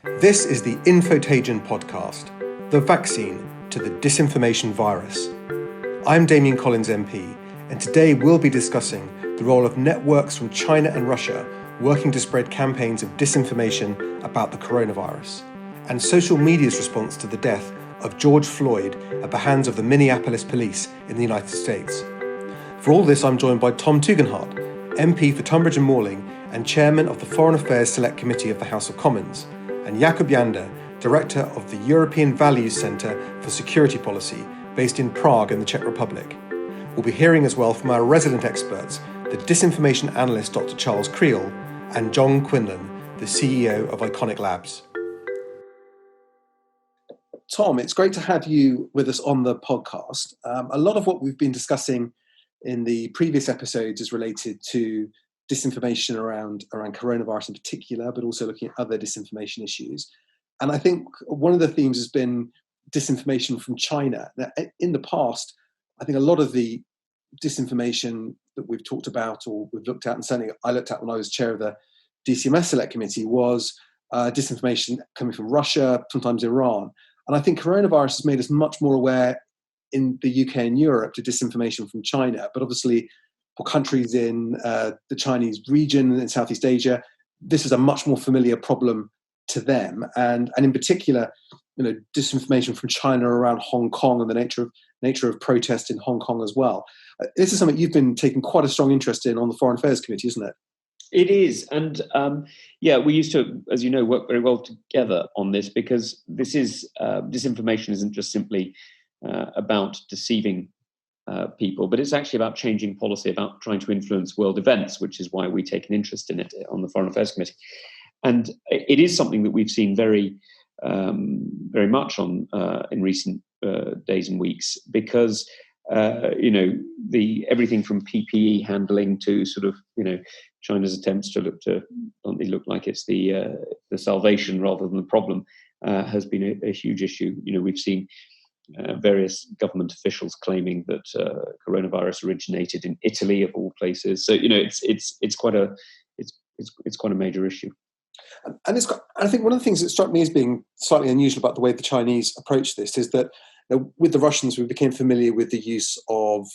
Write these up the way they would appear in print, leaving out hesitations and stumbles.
This is the Ingotagion podcast, the vaccine to the disinformation virus. I'm Damian Collins MP, and today we'll be discussing the role of networks from China and Russia working to spread campaigns of disinformation about the coronavirus, and social media's response to the death of George Floyd at the hands of the Minneapolis police in the United States. For all this, I'm joined by Tom Tugendhat, MP for Tunbridge and Malling and Chairman of the Foreign Affairs Select Committee of the House of Commons, and Jakub, Director of the European Values Centre for Security Policy, based in Prague in the Czech Republic. We'll be hearing as well from our resident experts, the disinformation analyst Dr. Charles Creel and John Quinlan, the CEO of Iconic Labs. Tom, it's great to have you with us on the podcast. A lot of what we've been discussing in the previous episodes is related to disinformation around coronavirus in particular, but also looking at other disinformation issues. And I think one of the themes has been disinformation from China. Now, in the past, I think a lot of the disinformation that we've talked about or we've looked at, and certainly I looked at when I was chair of the DCMS Select Committee, was disinformation coming from Russia, sometimes Iran. And I think coronavirus has made us much more aware in the UK and Europe to disinformation from China. But obviously, for countries in the Chinese region in Southeast Asia, this is a much more familiar problem to them. And in particular, disinformation from China around Hong Kong and the nature of protest in Hong Kong as well. This is something you've been taking quite a strong interest in on the Foreign Affairs Committee, isn't it? It is. And we used to, as you know, work very well together on this, because disinformation isn't just simply about deceiving people, but it's actually about changing policy, about trying to influence world events, which is why we take an interest in it on the Foreign Affairs Committee. And it is something that we've seen very much on in recent days and weeks, because everything from PPE handling to sort of China's attempts to look like it's the salvation rather than the problem has been a huge issue. We've seen various government officials claiming that coronavirus originated in Italy, of all places. So it's quite a major issue. And I think one of the things that struck me as being slightly unusual about the way the Chinese approach this is that with the Russians, we became familiar with the use of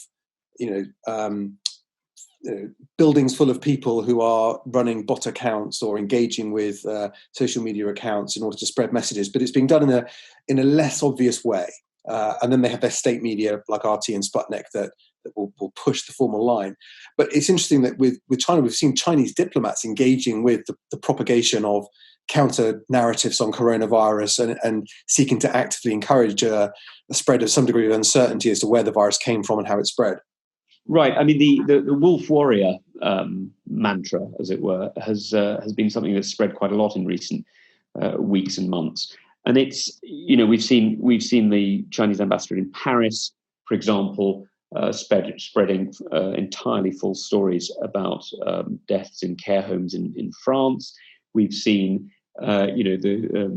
buildings full of people who are running bot accounts or engaging with social media accounts in order to spread messages, but it's being done in a less obvious way. And then they have their state media like RT and Sputnik that will push the formal line. But it's interesting that with China, we've seen Chinese diplomats engaging with the propagation of counter narratives on coronavirus and seeking to actively encourage a spread of some degree of uncertainty as to where the virus came from and how it spread. Right. I mean, the wolf warrior mantra, as it were, has been something that's spread quite a lot in recent weeks and months. And it's, we've seen the Chinese ambassador in Paris, for example, spreading entirely false stories about deaths in care homes in France. We've seen, the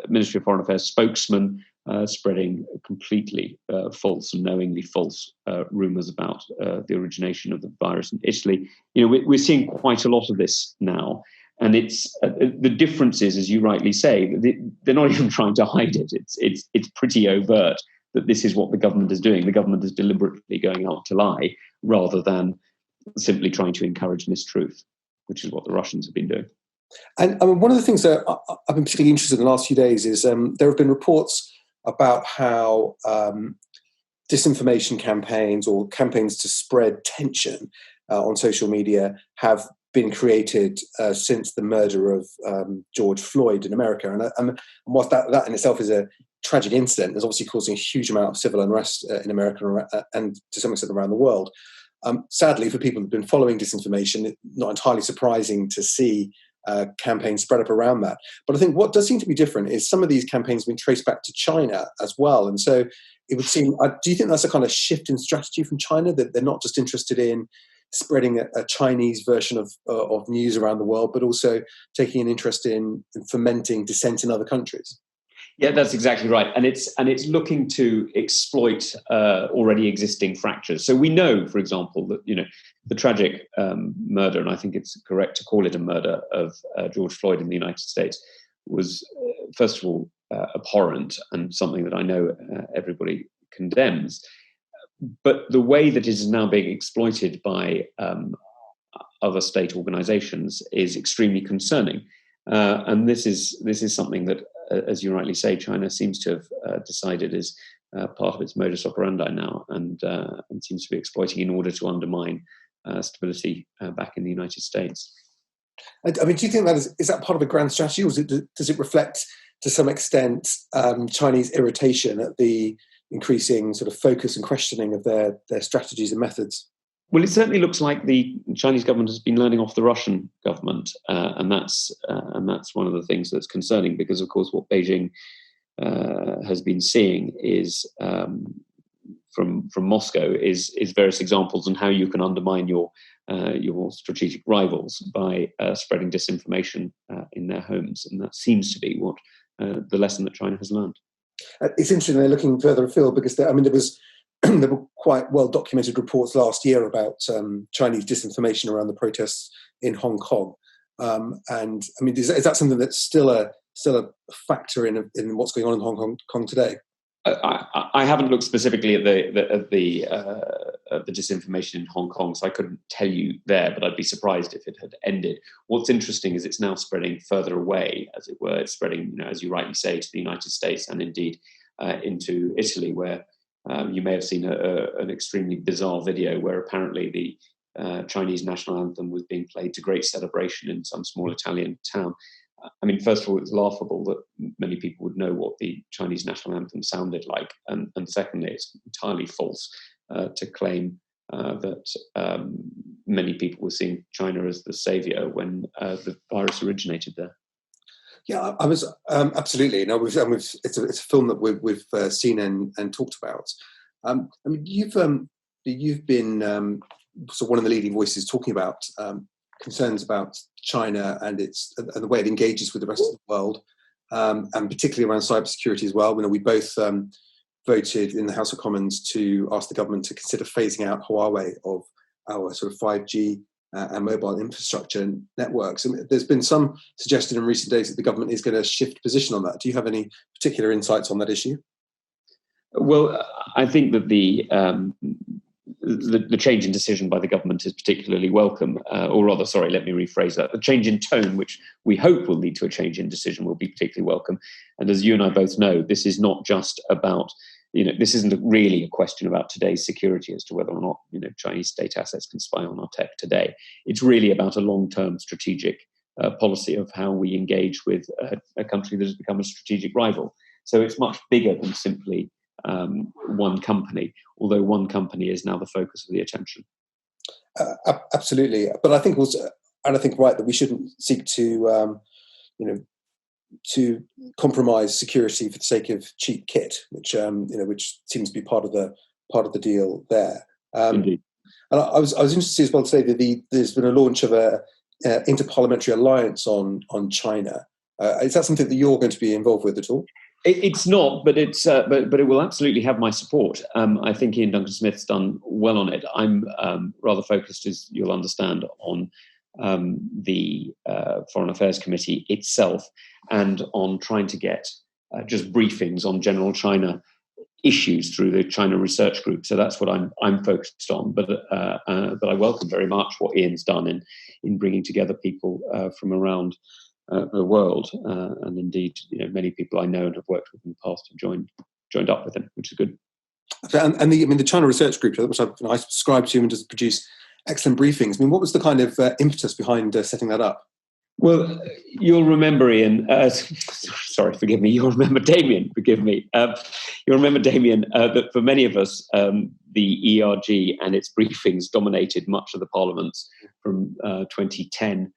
Ministry of Foreign Affairs spokesman spreading completely false and knowingly false rumours about the origination of the virus in Italy. We're seeing quite a lot of this now. And it's the difference is, as you rightly say, they're not even trying to hide it. It's pretty overt that this is what the government is doing. The government is deliberately going out to lie rather than simply trying to encourage mistruth, which is what the Russians have been doing. And I mean, one of the things that I've been particularly interested in the last few days is there have been reports about how disinformation campaigns or campaigns to spread tension on social media have been created since the murder of George Floyd in America. And whilst that in itself is a tragic incident, is obviously causing a huge amount of civil unrest in America and to some extent around the world. Sadly, for people who've been following disinformation, it's not entirely surprising to see campaigns spread up around that. But I think what does seem to be different is some of these campaigns have been traced back to China as well. And so it would seem, do you think that's a kind of shift in strategy from China, that they're not just interested in spreading a Chinese version of news around the world, but also taking an interest in fomenting dissent in other countries? Yeah, that's exactly right, and it's looking to exploit already existing fractures. So we know, for example, that the tragic murder, and I think it's correct to call it a murder, of George Floyd in the United States was first of all abhorrent and something that I know everybody condemns. But the way that it is now being exploited by other state organisations is extremely concerning, and this is something that, as you rightly say, China seems to have decided is part of its modus operandi now, and seems to be exploiting in order to undermine stability back in the United States. I mean, do you think that is that part of a grand strategy, or does it reflect to some extent Chinese irritation at the increasing sort of focus and questioning of their strategies and methods? Well, it certainly looks like the Chinese government has been learning off the Russian government, and that's one of the things that's concerning, because, of course, what Beijing has been seeing is from Moscow is various examples on how you can undermine your strategic rivals by spreading disinformation in their homes, and that seems to be what the lesson that China has learned. It's interesting they're looking further afield, because there were quite well documented reports last year about Chinese disinformation around the protests in Hong Kong, and I mean, is that something that's still a factor in what's going on in Hong Kong today? I haven't looked specifically at the disinformation in Hong Kong, so I couldn't tell you there, but I'd be surprised if it had ended. What's interesting is it's now spreading further away, as it were. It's spreading, as you rightly say, to the United States and indeed into Italy, where you may have seen an extremely bizarre video where apparently the Chinese national anthem was being played to great celebration in some small Italian town. I mean, first of all, it's laughable that many people would know what the Chinese national anthem sounded like. And secondly, it's entirely false to claim that many people were seeing China as the saviour when the virus originated there. Yeah, I was absolutely. No, it's a film that we've seen and talked about. I mean, you've been sort of one of the leading voices talking about concerns about China and the way it engages with the rest of the world, and particularly around cybersecurity as well. We both voted in the House of Commons to ask the government to consider phasing out Huawei of our sort of 5G and mobile infrastructure networks. And there's been some suggestion in recent days that the government is going to shift position on that. Do you have any particular insights on that issue? Well, I think that the change in decision by the government is particularly welcome, or rather, sorry, let me rephrase that. The change in tone, which we hope will lead to a change in decision, will be particularly welcome. And as you and I both know, this is not just about, this isn't really a question about today's security as to whether or not, Chinese state assets can spy on our tech today. It's really about a long-term strategic policy of how we engage with a country that has become a strategic rival. So it's much bigger than simply one company, although one company is now the focus of the attention. Absolutely, but I think also, and I think right, that we shouldn't seek to, to compromise security for the sake of cheap kit, which seems to be part of the deal there. Indeed. And I was interested as well to say that there's been a launch of a interparliamentary alliance on China. Is that something that you're going to be involved with at all? It's not, but it's but it will absolutely have my support. I think Ian Duncan-Smith's done well on it. I'm rather focused, as you'll understand, on the Foreign Affairs Committee itself and on trying to get just briefings on general China issues through the China Research Group. So that's what I'm focused on. But I welcome very much what Ian's done in bringing together people from around the world, and indeed, many people I know and have worked with in the past have joined up with him, which is good. And the China Research Group, which I subscribe to and just produce excellent briefings. I mean, what was the kind of impetus behind setting that up? Well, you'll remember Ian. Sorry, forgive me. You'll remember Damian. Forgive me. You'll remember Damian. That for many of us, the ERG and its briefings dominated much of the parliaments from 2010.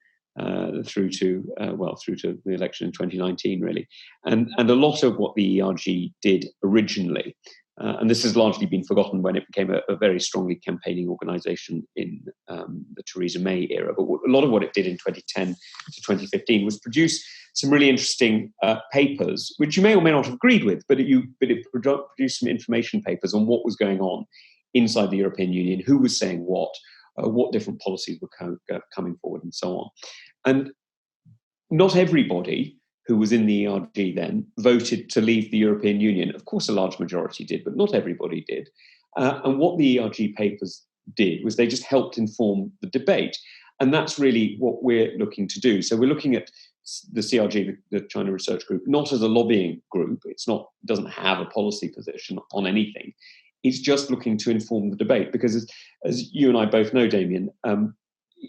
Through to the election in 2019, really, and a lot of what the ERG did originally, and this has largely been forgotten when it became a very strongly campaigning organisation in the Theresa May era. But a lot of what it did in 2010 to 2015 was produce some really interesting papers, which you may or may not have agreed with, but it produced some information papers on what was going on inside the European Union, who was saying what different policies were coming forward, and so on. And not everybody who was in the ERG then voted to leave the European Union. Of course, a large majority did, but not everybody did. And what the ERG papers did was they just helped inform the debate. And that's really what we're looking to do. So we're looking at the CRG, the China Research Group, not as a lobbying group. Doesn't have a policy position on anything. It's just looking to inform the debate, because as you and I both know, Damian,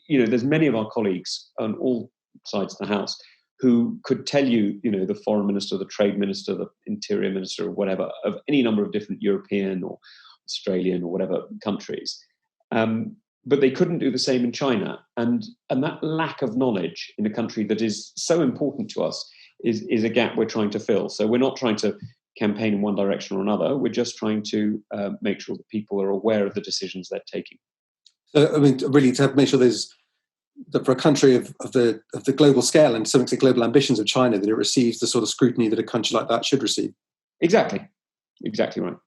there's many of our colleagues on all sides of the House who could tell you, the foreign minister, the trade minister, the interior minister, or whatever, of any number of different European or Australian or whatever countries. But they couldn't do the same in China. And that lack of knowledge in a country that is so important to us is a gap we're trying to fill. So we're not trying to campaign in one direction or another. We're just trying to make sure that people are aware of the decisions they're taking. So, really, to make sure that for a country of the global scale and to some extent global ambitions of China, that it receives the sort of scrutiny that a country like that should receive. Exactly right.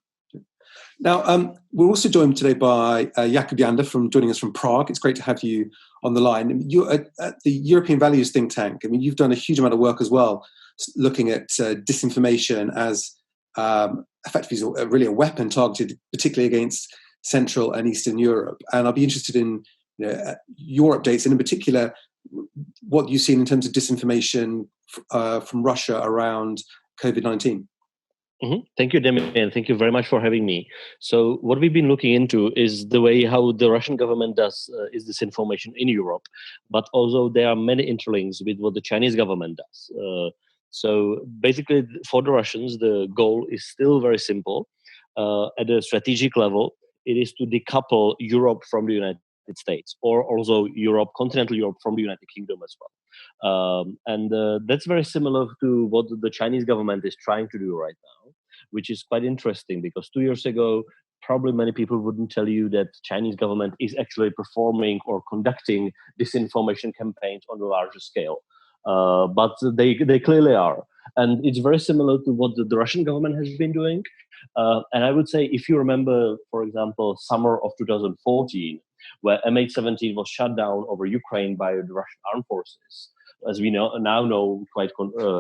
Now, we're also joined today by Jakub Janda joining us from Prague. It's great to have you on the line. You're at the European Values think tank. You've done a huge amount of work as well, looking at disinformation as effectively really a weapon targeted particularly against Central and Eastern Europe. And I'll be interested in your updates, and in particular, what you've seen in terms of disinformation from Russia around COVID-19. Mm-hmm. Thank you, Damian. Thank you very much for having me. So what we've been looking into is the way how the Russian government does is disinformation in Europe, but also there are many interlinks with what the Chinese government does. So basically, for the Russians, the goal is still very simple. At a strategic level, it is to decouple Europe from the United States, or also continental Europe from the United Kingdom as well. And that's very similar to what the Chinese government is trying to do right now, which is quite interesting, because 2 years ago, probably many people wouldn't tell you that Chinese government is actually performing or conducting disinformation campaigns on a larger scale. But they clearly are. And it's very similar to what the Russian government has been doing. And I would say, if you remember, for example, summer of 2014, where MH17 was shut down over Ukraine by the Russian armed forces, as we now know quite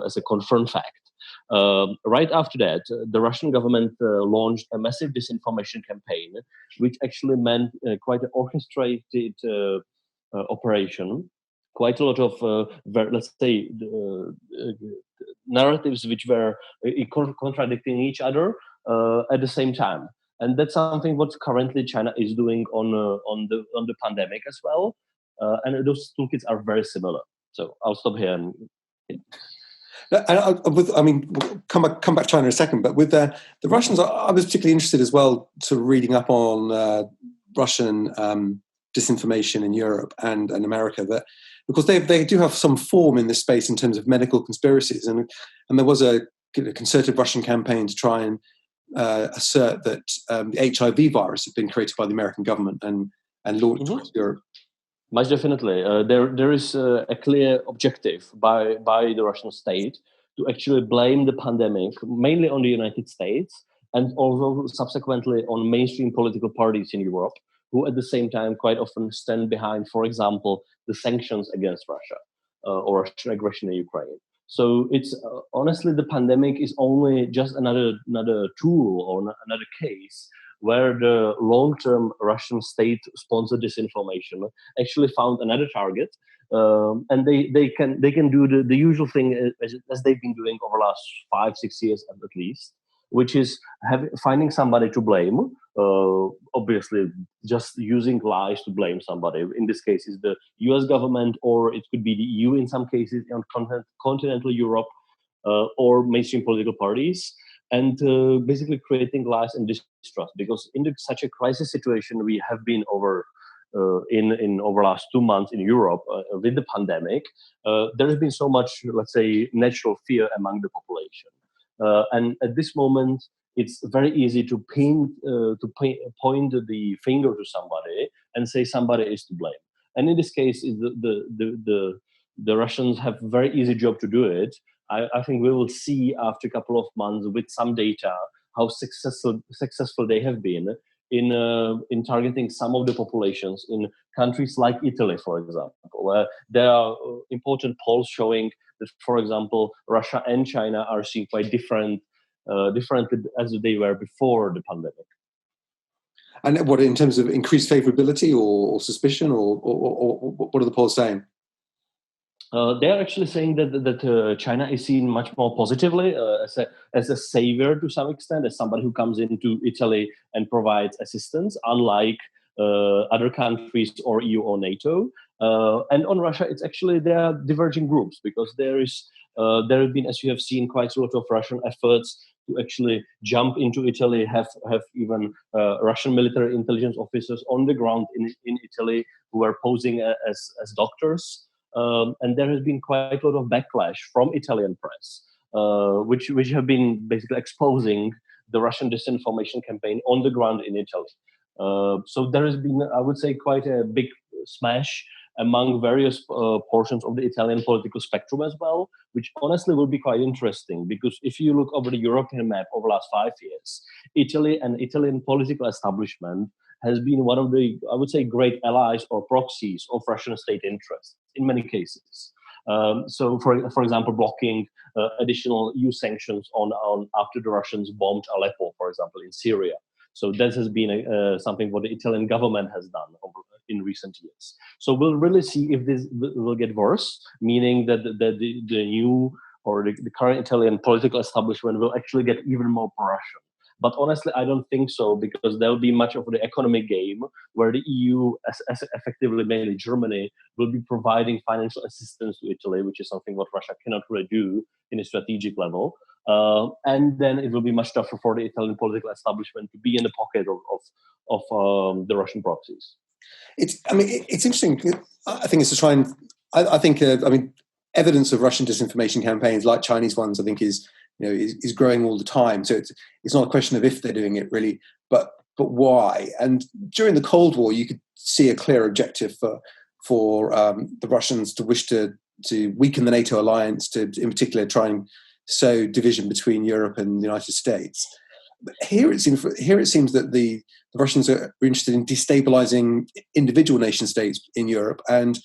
as a confirmed fact. Right after that, the Russian government launched a massive disinformation campaign, which actually meant quite an orchestrated operation. Quite a lot of, let's say, narratives which were contradicting each other at the same time. And that's something what currently China is doing on the pandemic as well. And those toolkits are very similar. So I'll stop here. Come back to China in a second. But with the Russians, I was particularly interested as well to reading up on Russian disinformation in Europe and America. Because they do have some form in this space in terms of medical conspiracies, and there was a concerted Russian campaign to try and assert that the HIV virus had been created by the American government and launched towards Europe. Most definitely. There is a clear objective by the Russian state to actually blame the pandemic mainly on the United States, and also subsequently on mainstream political parties in Europe, who at the same time quite often stand behind, for example, the sanctions against Russia or Russian aggression in Ukraine. So it's honestly, the pandemic is only just another tool or another case where the long-term Russian state-sponsored disinformation actually found another target, and they can do the usual thing as they've been doing over the last 5-6 years at least, which is finding somebody to blame. Obviously, just using lies to blame somebody. In this case, is the U.S. government, or it could be the EU in some cases, on continental Europe, or mainstream political parties, and basically creating lies and distrust. Because in such a crisis situation we have been over over last 2 months in Europe with the pandemic, there has been so much, let's say, natural fear among the population. And at this moment, it's very easy to point the finger to somebody and say somebody is to blame. And in this case, the The Russians have a very easy job to do it. I think we will see after a couple of months with some data how successful they have been in targeting some of the populations in countries like Italy, for example, where there are important polls showing that, for example, Russia and China are seen quite different as they were before the pandemic. And what, in terms of increased favorability or suspicion, or what are the polls saying? They're actually saying that China is seen much more positively as a savior to some extent, as somebody who comes into Italy and provides assistance, unlike other countries or EU or NATO. And on Russia, it's actually there are diverging groups, because there have been, as you have seen, quite a lot of Russian efforts to actually jump into Italy, have even Russian military intelligence officers on the ground in Italy who are posing as doctors. And there has been quite a lot of backlash from Italian press, which have been basically exposing the Russian disinformation campaign on the ground in Italy. So there has been, I would say, quite a big smash among various portions of the Italian political spectrum as well, which honestly will be quite interesting, because if you look over the European map over the last 5 years, Italy and Italian political establishment has been one of the, I would say, great allies or proxies of Russian state interests in many cases. So, for example, blocking additional EU sanctions on after the Russians bombed Aleppo, for example, in Syria. So this has been something what the Italian government has done in recent years. So we'll really see if this will get worse, meaning that the new or the current Italian political establishment will actually get even more pro-Russian. But honestly, I don't think so, because there'll be much of the economic game where the EU, as effectively mainly Germany, will be providing financial assistance to Italy, which is something what Russia cannot really do in a strategic level. And then it will be much tougher for the Italian political establishment to be in the pocket of the Russian proxies. It's interesting. I think it's to try and, I think evidence of Russian disinformation campaigns like Chinese ones, I think is growing all the time. So it's not a question of if they're doing it really, but why. And during the Cold War, you could see a clear objective for the Russians to wish to weaken the NATO alliance, to in particular try and sow division between Europe and the United States. But here it seems that the Russians are interested in destabilizing individual nation states in Europe and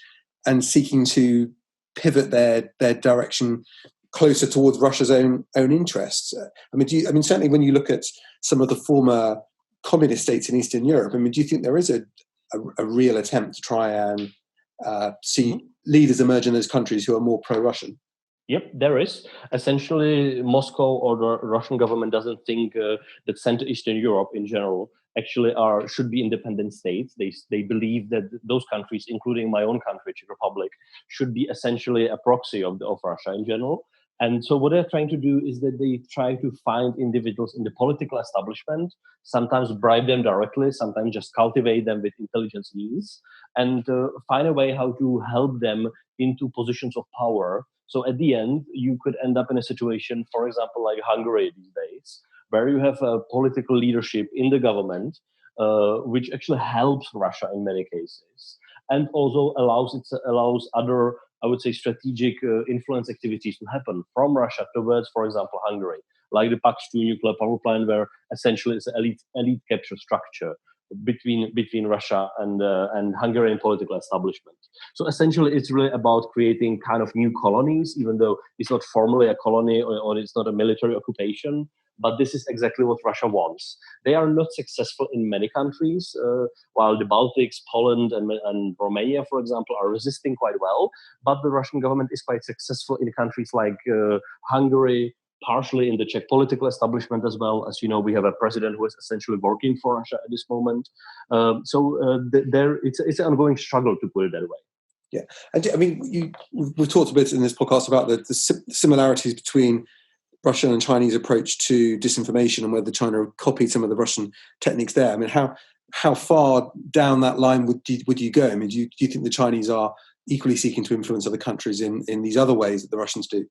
seeking to pivot their direction closer towards Russia's own interests. Certainly when you look at some of the former communist states in Eastern Europe, do you think there is a real attempt to try and see leaders emerge in those countries who are more pro-Russian? Yep, there is. Essentially, Moscow or the Russian government doesn't think that Central Eastern Europe in general actually should be independent states. They believe that those countries, including my own country, Czech Republic, should be essentially a proxy of Russia in general. And so what they're trying to do is that they try to find individuals in the political establishment, sometimes bribe them directly, sometimes just cultivate them with intelligence means, and find a way how to help them into positions of power. So at the end, you could end up in a situation, for example, like Hungary these days, where you have a political leadership in the government, which actually helps Russia in many cases, and also allows other, I would say, strategic influence activities to happen from Russia towards, for example, Hungary, like the Paks 2 nuclear power plant, where essentially it's an elite capture structure between Russia and Hungarian political establishment. So essentially, it's really about creating kind of new colonies, even though it's not formally a colony or it's not a military occupation. But this is exactly what Russia wants. They are not successful in many countries, while the Baltics, Poland, and Romania, for example, are resisting quite well. But the Russian government is quite successful in countries like Hungary, partially in the Czech political establishment as well. As you know, we have a president who is essentially working for Russia at this moment. It's an ongoing struggle, to put it that way. Yeah, and we've talked a bit in this podcast about the similarities between Russian and Chinese approach to disinformation and whether China copied some of the Russian techniques there. How far down that line would you go? Do you think the Chinese are equally seeking to influence other countries in these other ways that the Russians do?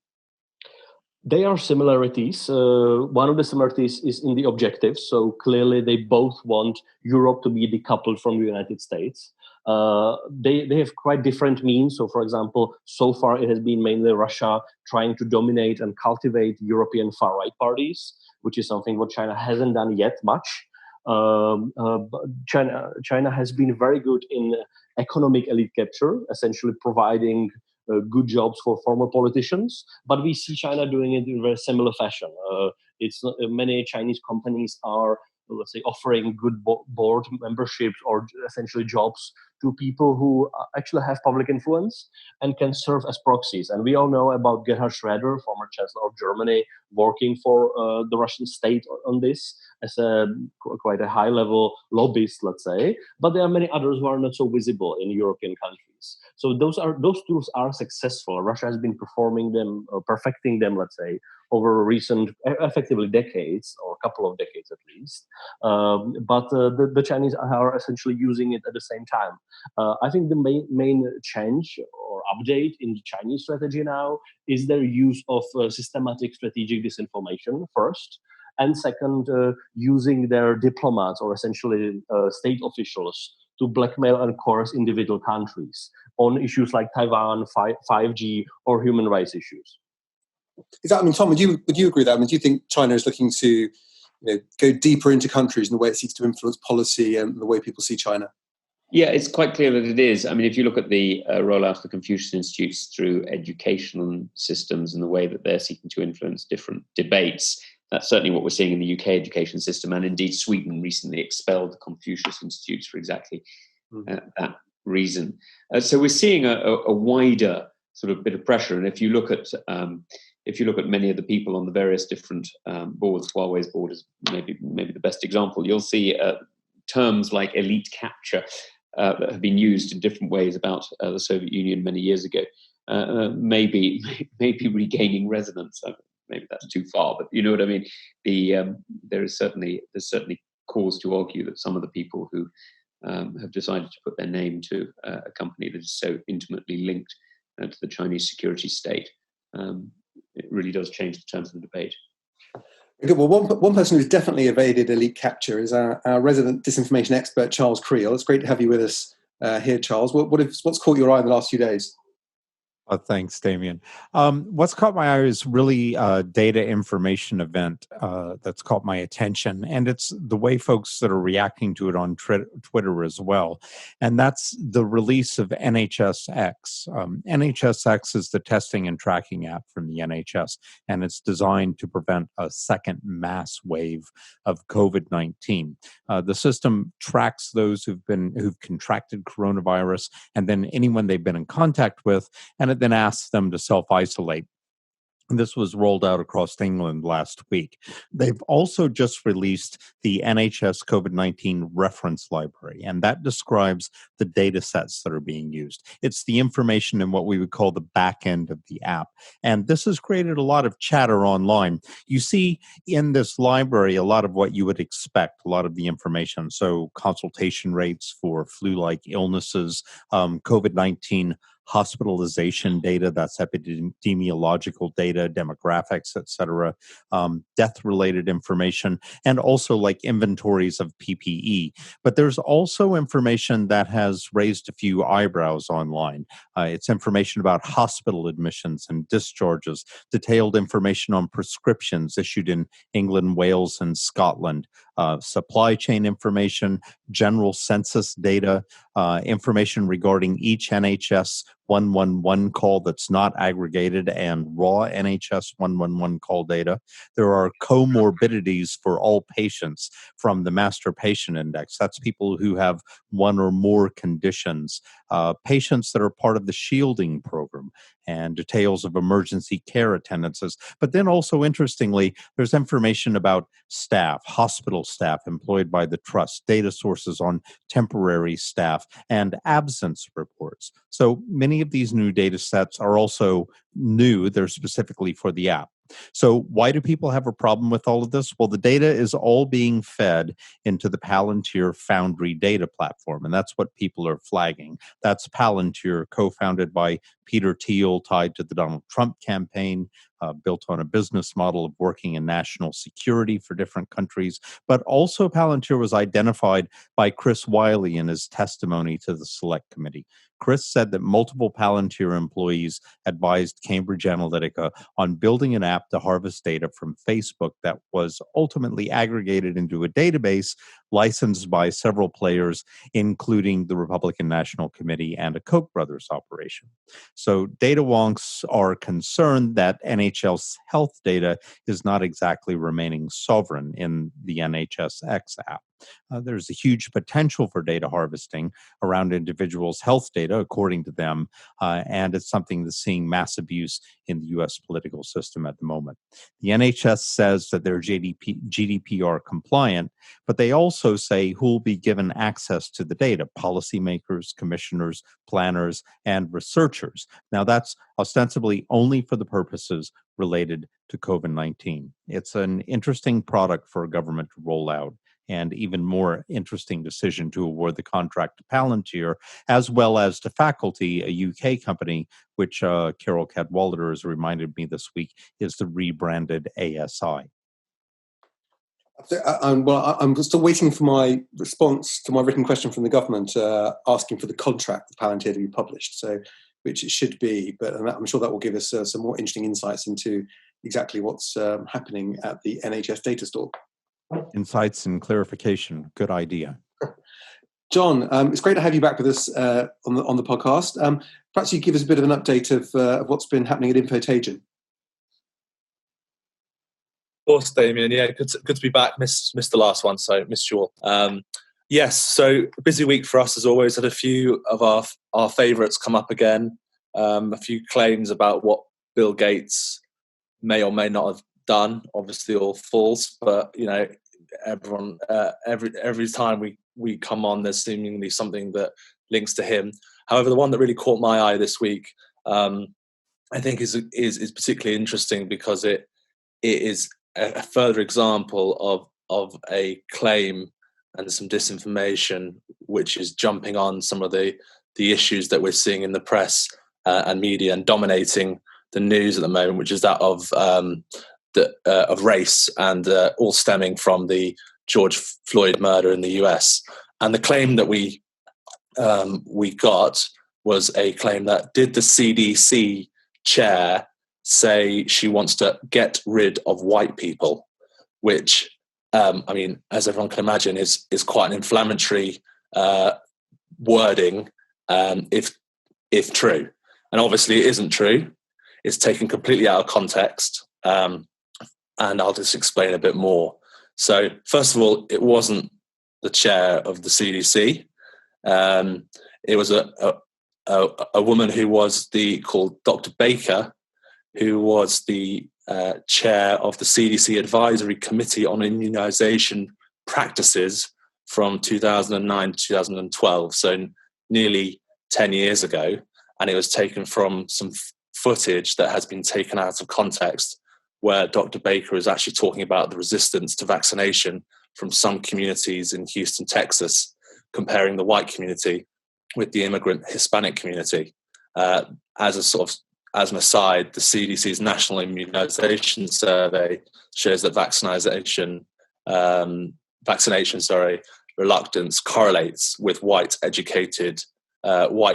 There are similarities. One of the similarities is in the objectives. So clearly they both want Europe to be decoupled from the United States. They have quite different means. So, for example, so far it has been mainly Russia trying to dominate and cultivate European far-right parties, which is something what China hasn't done yet much. But China has been very good in economic elite capture, essentially providing good jobs for former politicians. But we see China doing it in a very similar fashion. Many Chinese companies are, let's say, offering good board memberships or essentially jobs to people who actually have public influence and can serve as proxies. And we all know about Gerhard Schroeder, former Chancellor of Germany, working for the Russian state on this as quite a high-level lobbyist, let's say. But there are many others who are not so visible in European countries. So those tools are successful. Russia has been performing them, perfecting them, let's say, over recent, effectively decades, or a couple of decades at least. But the Chinese are essentially using it at the same time. I think the main change or update in the Chinese strategy now is their use of systematic strategic disinformation first, and second, using their diplomats or essentially state officials to blackmail and coerce individual countries on issues like Taiwan, 5G, or human rights issues. I mean, Tom, would you agree with that? I mean, do you think China is looking to go deeper into countries in the way it seeks to influence policy and the way people see China? Yeah, it's quite clear that it is. I mean, if you look at the rollout of the Confucius Institutes through educational systems and the way that they're seeking to influence different debates, that's certainly what we're seeing in the UK education system. And indeed, Sweden recently expelled the Confucius Institutes for exactly that reason. So we're seeing a wider sort of bit of pressure. And if you look at many of the people on the various different boards, Huawei's board is maybe the best example. You'll see terms like elite capture that have been used in different ways about the Soviet Union many years ago, maybe regaining resonance. Maybe that's too far, but you know what I mean. There's certainly cause to argue that some of the people who have decided to put their name to a company that is so intimately linked to the Chinese security state, it really does change the terms of the debate. Good. Well, one person who's definitely evaded elite capture is our resident disinformation expert, Charles Creel. It's great to have you with us here, Charles. What's caught your eye in the last few days? Thanks, Damian. What's caught my eye is really a data information event that's caught my attention, and it's the way folks that are reacting to it on Twitter as well. And that's the release of NHSX. NHSX is the testing and tracking app from the NHS, and it's designed to prevent a second mass wave of COVID-19. The system tracks those who've contracted coronavirus, and then anyone they've been in contact with, and it then asks them to self-isolate. And this was rolled out across England last week. They've also just released the NHS COVID-19 reference library, and that describes the data sets that are being used. It's the information in what we would call the back end of the app. And this has created a lot of chatter online. You see in this library a lot of what you would expect, a lot of the information. So consultation rates for flu-like illnesses, COVID-19 hospitalization data, that's epidemiological data, demographics, et cetera, death-related information, and also like inventories of PPE. But there's also information that has raised a few eyebrows online. It's information about hospital admissions and discharges, detailed information on prescriptions issued in England, Wales, and Scotland, supply chain information, general census data, information regarding each NHS 111 call that's not aggregated, and raw NHS 111 call data. There are comorbidities for all patients from the Master Patient Index. That's people who have one or more conditions. Patients that are part of the shielding program, and details of emergency care attendances. But then also, interestingly, there's information about staff, hospital staff employed by the trust, data sources on temporary staff, and absence reports. So many of these new data sets are also new. They're specifically for the app. So why do people have a problem with all of this? Well, the data is all being fed into the Palantir Foundry data platform, and that's what people are flagging. That's Palantir, co-founded by Peter Thiel, tied to the Donald Trump campaign, built on a business model of working in national security for different countries. But also Palantir was identified by Chris Wiley in his testimony to the Select Committee. Chris said that multiple Palantir employees advised Cambridge Analytica on building an app to harvest data from Facebook that was ultimately aggregated into a database licensed by several players, including the Republican National Committee and a Koch brothers operation. So data wonks are concerned that NHS health data is not exactly remaining sovereign in the NHSX app. There's a huge potential for data harvesting around individuals' health data, according to them, and it's something that's seeing mass abuse in the U.S. political system at the moment. The NHS says that they're GDPR compliant, but they also say who will be given access to the data: policymakers, commissioners, planners, and researchers. Now, that's ostensibly only for the purposes related to COVID-19. It's an interesting product for a government to roll out, and even more interesting decision to award the contract to Palantir, as well as to Faculty, a UK company, which Carol Cadwalader has reminded me this week is the rebranded ASI. I'm still waiting for my response to my written question from the government, asking for the contract with Palantir to be published, so which it should be, but I'm sure that will give us some more interesting insights into exactly what's happening at the NHS data store. Insights and clarification. Good idea. John, it's great to have you back with us on the podcast. Perhaps you give us a bit of an update of what's been happening at Ingotagion. Of course, Damian. Yeah, good to be back. Missed the last one, so missed you all. Yes, so a busy week for us as always. Had a few of our favourites come up again. A few claims about what Bill Gates may or may not have done. Obviously, all false, but you know, everyone every time we come on, there's seemingly something that links to him. However, the one that really caught my eye this week, I think, is particularly interesting because it is a further example of a claim and some disinformation, which is jumping on some of the issues that we're seeing in the press and media and dominating the news at the moment, which is that of race and all stemming from the George Floyd murder in the US. And the claim that we got was a claim that, did the CDC chair say she wants to get rid of white people, which I mean, as everyone can imagine, is quite an inflammatory wording, if true. And obviously it isn't true. It's taken completely out of context. And I'll just explain a bit more. So first of all, it wasn't the chair of the CDC. It was a woman who was called Dr. Baker, who was the chair of the CDC Advisory Committee on Immunization Practices from 2009 to 2012, so nearly 10 years ago. And it was taken from some footage that has been taken out of context, where Dr. Baker is actually talking about the resistance to vaccination from some communities in Houston, Texas, comparing the white community with the immigrant Hispanic community. As an aside, the CDC's National Immunization Survey shows that vaccination reluctance correlates with white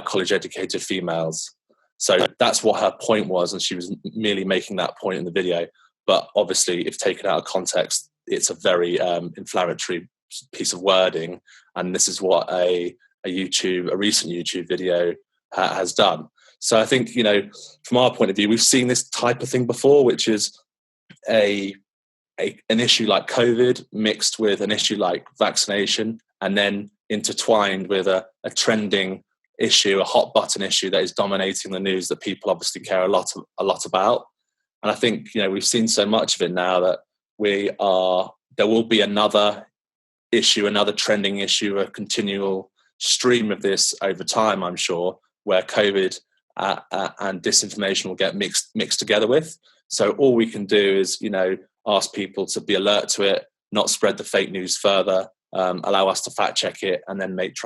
college-educated females. So that's what her point was, and she was merely making that point in the video. But obviously, if taken out of context, it's a very inflammatory piece of wording, and this is what a recent YouTube video has done. So I think, you know, from our point of view, we've seen this type of thing before, which is an issue like COVID mixed with an issue like vaccination, and then intertwined with a trending issue, a hot button issue that is dominating the news that people obviously care a lot about. And I think, you know, we've seen so much of it now that there will be another issue, another trending issue, a continual stream of this over time, I'm sure, where COVID and disinformation will get mixed together with. So all we can do is, ask people to be alert to it, not spread the fake news further, allow us to fact check it, and then make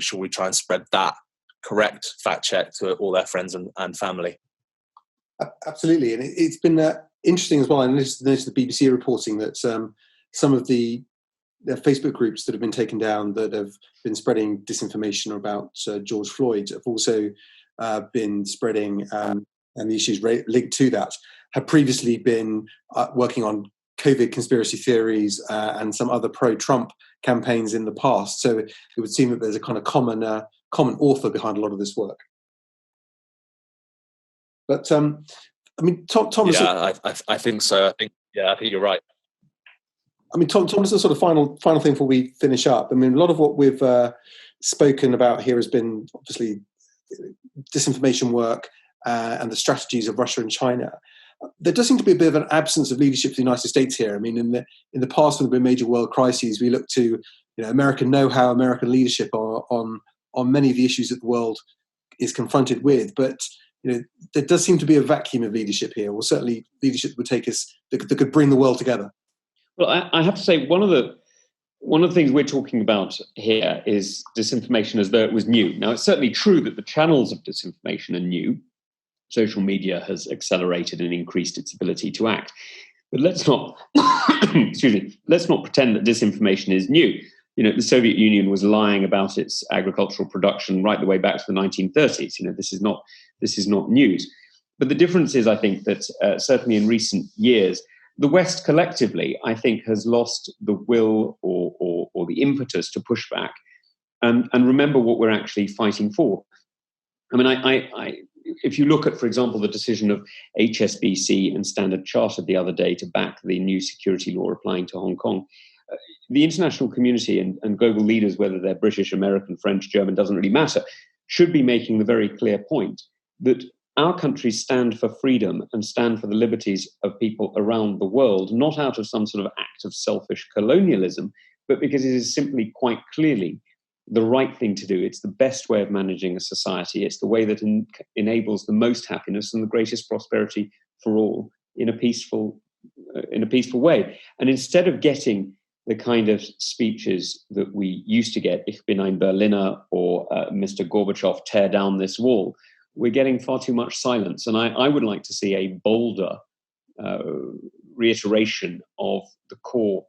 sure we try and spread that correct fact check to all their friends and family. Absolutely, and it's been interesting as well. I noticed the BBC reporting that some of the Facebook groups that have been taken down that have been spreading disinformation about George Floyd have also been spreading, and the issues linked to that have previously been working on COVID conspiracy theories and some other pro-Trump campaigns in the past. So it would seem that there's a kind of common author behind a lot of this work. But Thomas. Yeah, I think so. I think you're right. Thomas, the sort of final thing before we finish up. A lot of what we've spoken about here has been obviously disinformation work and the strategies of Russia and China. There does seem to be a bit of an absence of leadership in the United States here. In the past, when there have been major world crises, we look to American know-how, American leadership on many of the issues that the world is confronted with. But there does seem to be a vacuum of leadership here, or certainly leadership that would take us that could bring the world together. Well, I have to say one of the things we're talking about here is disinformation as though it was new. Now, it's certainly true that the channels of disinformation are new. Social media has accelerated and increased its ability to act. But let's not, let's not pretend that disinformation is new. The Soviet Union was lying about its agricultural production right the way back to the 1930s. This is not news. But the difference is, I think, that certainly in recent years, the West collectively, I think, has lost the will or the impetus to push back and remember what we're actually fighting for. If you look at, for example, the decision of HSBC and Standard Chartered the other day to back the new security law applying to Hong Kong, the international community and global leaders, whether they're British, American, French, German, doesn't really matter, should be making the very clear point that our countries stand for freedom and stand for the liberties of people around the world, not out of some sort of act of selfish colonialism, but because it is simply quite clearly the right thing to do. It's the best way of managing a society. It's the way that enables the most happiness and the greatest prosperity for all in a peaceful way. And instead of getting the kind of speeches that we used to get, Ich bin ein Berliner or Mr. Gorbachev, tear down this wall, we're getting far too much silence. And I would like to see a bolder reiteration of the core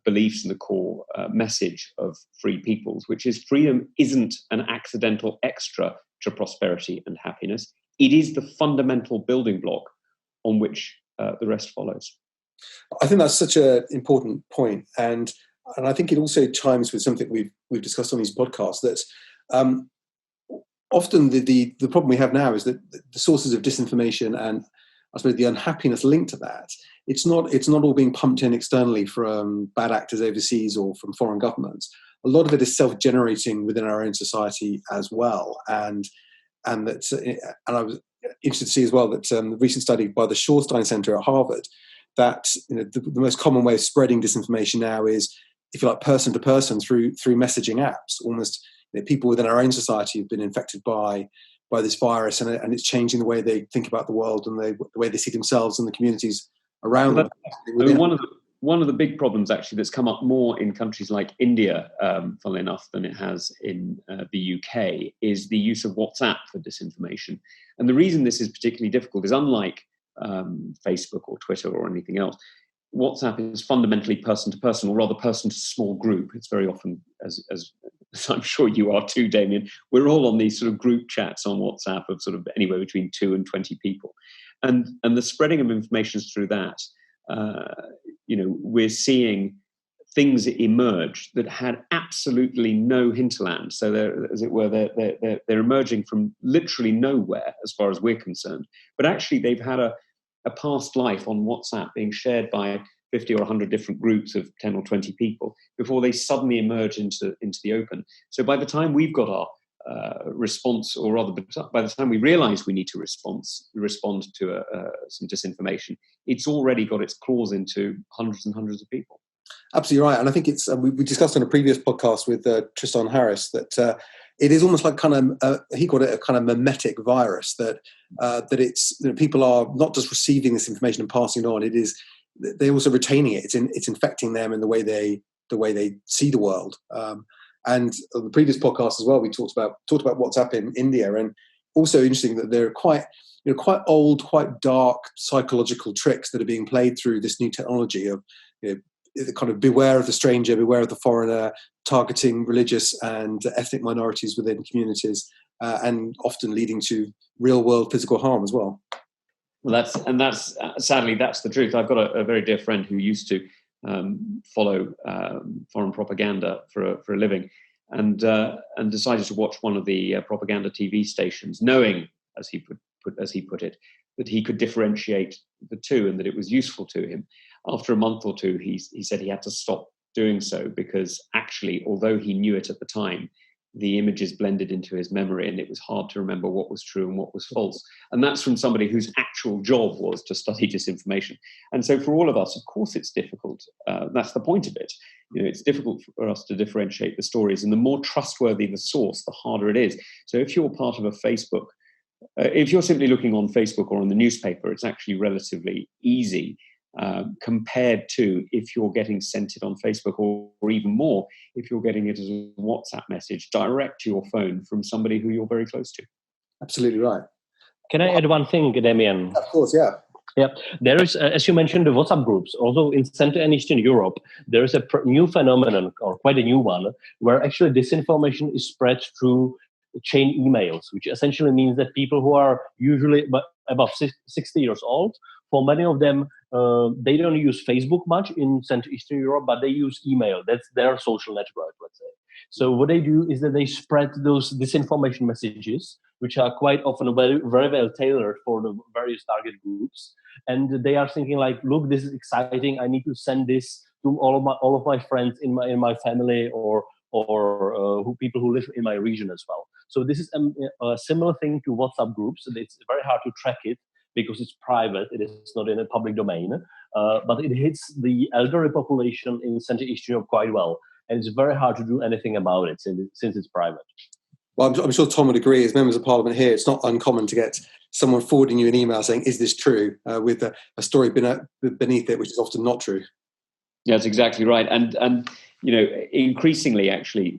beliefs and the core message of free peoples, which is freedom isn't an accidental extra to prosperity and happiness. It is the fundamental building block on which the rest follows. I think that's such an important point, and I think it also chimes with something we've discussed on these podcasts, that often the problem we have now is that the sources of disinformation and I suppose the unhappiness linked to that, it's not all being pumped in externally from bad actors overseas or from foreign governments. A lot of it is self-generating within our own society as well, and I was interested to see as well that the recent study by the Shorstein Center at Harvard, that the most common way of spreading disinformation now is, if you like, person to person through messaging apps. Almost people within our own society have been infected by this virus, and it's changing the way they think about the world and the way they see themselves and the communities around them. One of the big problems actually that's come up more in countries like India, funnily enough, than it has in the UK, is the use of WhatsApp for disinformation. And the reason this is particularly difficult is, unlike Facebook or Twitter or anything else, WhatsApp is fundamentally person to person, or rather person to small group. It's very often, as I'm sure you are too, Damian, we're all on these sort of group chats on WhatsApp of sort of anywhere between 2 and 20 people. And the spreading of information is through that. We're seeing things emerge that had absolutely no hinterland. So they're emerging from literally nowhere as far as we're concerned. But actually they've had a past life on WhatsApp being shared by 50 or 100 different groups of 10 or 20 people before they suddenly emerge into the open. So by the time we've got our response, or rather by the time we realize we need to respond to some disinformation, it's already got its claws into hundreds and hundreds of people. Absolutely right. And I think it's we discussed on a previous podcast with Tristan Harris that it is almost like kind of he called it a kind of mimetic virus that it's people are not just receiving this information and passing it on. It is they're also retaining it. It's infecting them in the way they see the world. And on the previous podcast as well, we talked about WhatsApp in India, and also interesting that there are quite old, quite dark psychological tricks that are being played through this new technology of the kind of beware of the stranger, beware of the foreigner, targeting religious and ethnic minorities within communities, and often leading to real world physical harm as well. Well, that's sadly that's the truth. I've got a very dear friend who used to follow foreign propaganda for a living, and decided to watch one of the propaganda TV stations, knowing, as he put it, that he could differentiate the two and that it was useful to him. After a month or two, he said he had to stop doing so because actually, although he knew it at the time, the images blended into his memory and it was hard to remember what was true and what was false. And that's from somebody whose actual job was to study disinformation. And so for all of us, of course, it's difficult. That's the point of it. It's difficult for us to differentiate the stories, and the more trustworthy the source, the harder it is. So if you're part of a Facebook, if you're simply looking on Facebook or on the newspaper, it's actually relatively easy compared to if you're getting sent it on Facebook, or even more, if you're getting it as a WhatsApp message direct to your phone from somebody who you're very close to. Absolutely right. Can I add one thing, Damian? Of course, yeah. Yeah, there is, as you mentioned, the WhatsApp groups. Although in Central and Eastern Europe, there is a new phenomenon, or quite a new one, where actually disinformation is spread through chain emails, which essentially means that people who are usually above 60 years old, for many of them, they don't use Facebook much in Central Eastern Europe, but they use email. That's their social network, let's say. So what they do is that they spread those disinformation messages, which are quite often very, very well tailored for the various target groups. And they are thinking like, look, this is exciting. I need to send this to all of my friends in my family, or people who live in my region as well. So this is a similar thing to WhatsApp groups. It's very hard to track it because it's private. It is not in a public domain, but it hits the elderly population in Central Eastern Europe quite well. And it's very hard to do anything about it since it's private. Well, I'm sure Tom would agree. As members of Parliament here, it's not uncommon to get someone forwarding you an email saying, "Is this true?" With a story beneath it, which is often not true. Yeah, that's exactly right. And increasingly, actually,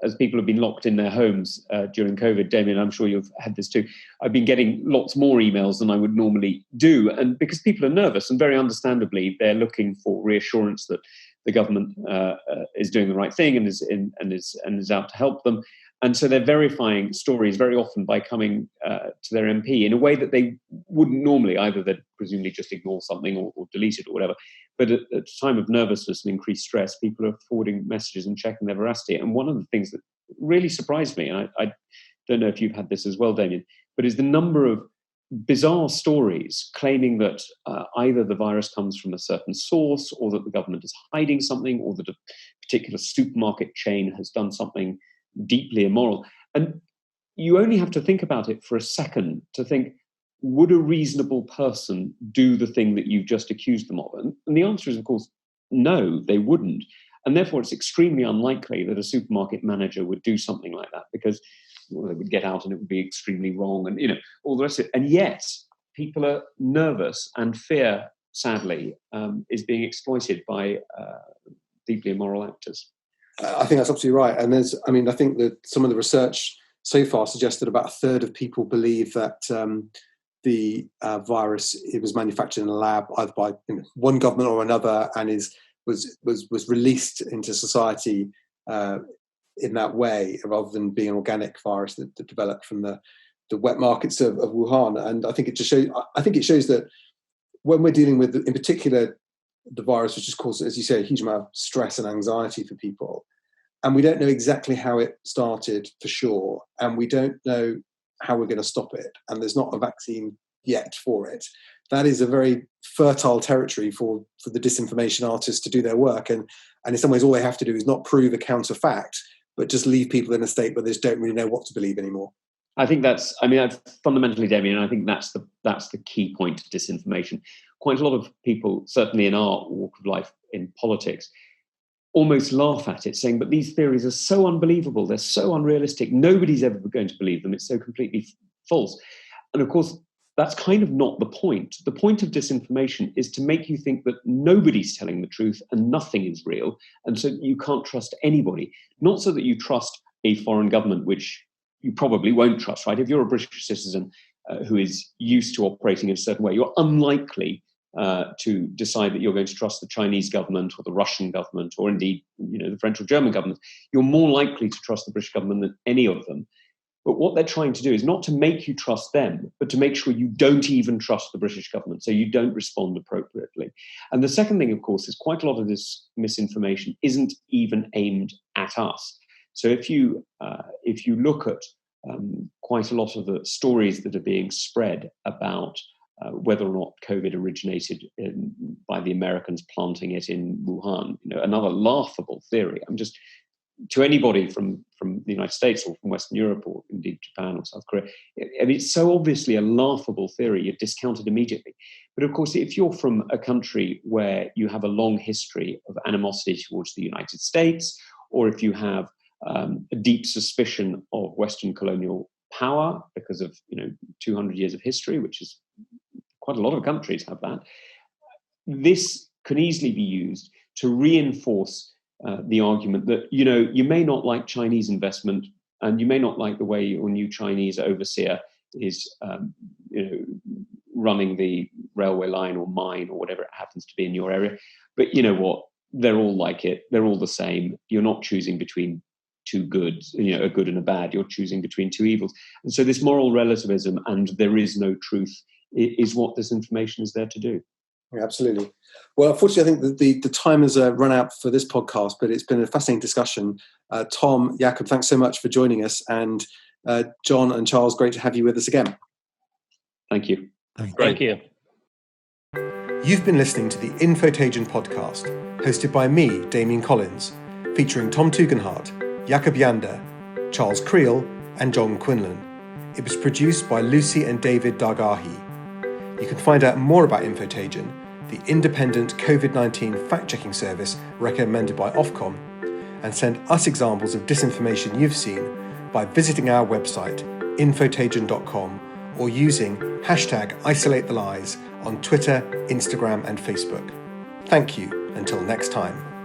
as people have been locked in their homes during COVID, Damian, I'm sure you've had this too, I've been getting lots more emails than I would normally do. And because people are nervous, and very understandably, they're looking for reassurance that the government is doing the right thing and is out to help them. And so they're verifying stories very often by coming to their MP in a way that they wouldn't normally. Either they'd presumably just ignore something or delete it or whatever. But at a time of nervousness and increased stress, people are forwarding messages and checking their veracity. And one of the things that really surprised me, and I don't know if you've had this as well, Damian, but is the number of bizarre stories claiming that either the virus comes from a certain source, or that the government is hiding something, or that a particular supermarket chain has done something deeply immoral. And you only have to think about it for a second to think, would a reasonable person do the thing that you've just accused them of? And the answer is, of course, no, they wouldn't. And therefore, it's extremely unlikely that a supermarket manager would do something like that, because they would get out and it would be extremely wrong, and all the rest of it. And yet, people are nervous, and fear, sadly, is being exploited by deeply immoral actors. I think that's absolutely right. And I think that some of the research so far suggests that about a third of people believe that the virus, it was manufactured in a lab either by one government or another, and was released into society in that way, rather than being an organic virus that developed from the wet markets of Wuhan. And I think it shows that when we're dealing with, in particular, the virus, which has caused, as you say, a huge amount of stress and anxiety for people, and we don't know exactly how it started for sure, and we don't know how we're going to stop it, and there's not a vaccine yet for it. That is a very fertile territory for the disinformation artists to do their work, and in some ways all they have to do is not prove a counterfact, but just leave people in a state where they just don't really know what to believe anymore. I think that's fundamentally, Damian, I think that's the key point of disinformation. Quite a lot of people, certainly in our walk of life in politics, almost laugh at it, saying, but these theories are so unbelievable, they're so unrealistic, nobody's ever going to believe them, it's so completely false. And of course, that's kind of not the point. The point of disinformation is to make you think that nobody's telling the truth and nothing is real, and so you can't trust anybody. Not so that you trust a foreign government, which you probably won't trust, right? If you're a British citizen who is used to operating in a certain way, you're unlikely to decide that you're going to trust the Chinese government or the Russian government or indeed, the French or German government. You're more likely to trust the British government than any of them. But what they're trying to do is not to make you trust them, but to make sure you don't even trust the British government, so you don't respond appropriately. And the second thing, of course, is quite a lot of this misinformation isn't even aimed at us. So if you look at quite a lot of the stories that are being spread about whether or not COVID originated by the Americans planting it in Wuhan, another laughable theory. To anybody from the United States or from Western Europe or indeed Japan or South Korea, it's so obviously a laughable theory, you're discounted immediately. But of course, if you're from a country where you have a long history of animosity towards the United States, or if you have a deep suspicion of Western colonial power because of 200 years of history, which is quite a lot of countries have that, this can easily be used to reinforce the argument that, you may not like Chinese investment and you may not like the way your new Chinese overseer is, running the railway line or mine or whatever it happens to be in your area. But you know what? They're all like it. They're all the same. You're not choosing between two goods, a good and a bad. You're choosing between two evils. And so this moral relativism and there is no truth is what this information is there to do. Yeah, absolutely. Well, unfortunately, I think that the time has run out for this podcast, but it's been a fascinating discussion. Tom, Jakub, thanks so much for joining us. And John and Charles, great to have you with us again. Thank you. Thank you. You've been listening to the Ingotagion podcast, hosted by me, Damian Collins, featuring Tom Tugendhat, Jakub Janda, Charles Creel, and John Quinlan. It was produced by Lucy and David Dargahi. You can find out more about Ingotagion, the independent COVID-19 fact-checking service recommended by Ofcom, and send us examples of disinformation you've seen by visiting our website, ingotagion.com, or using #IsolateTheLies on Twitter, Instagram, and Facebook. Thank you. Until next time.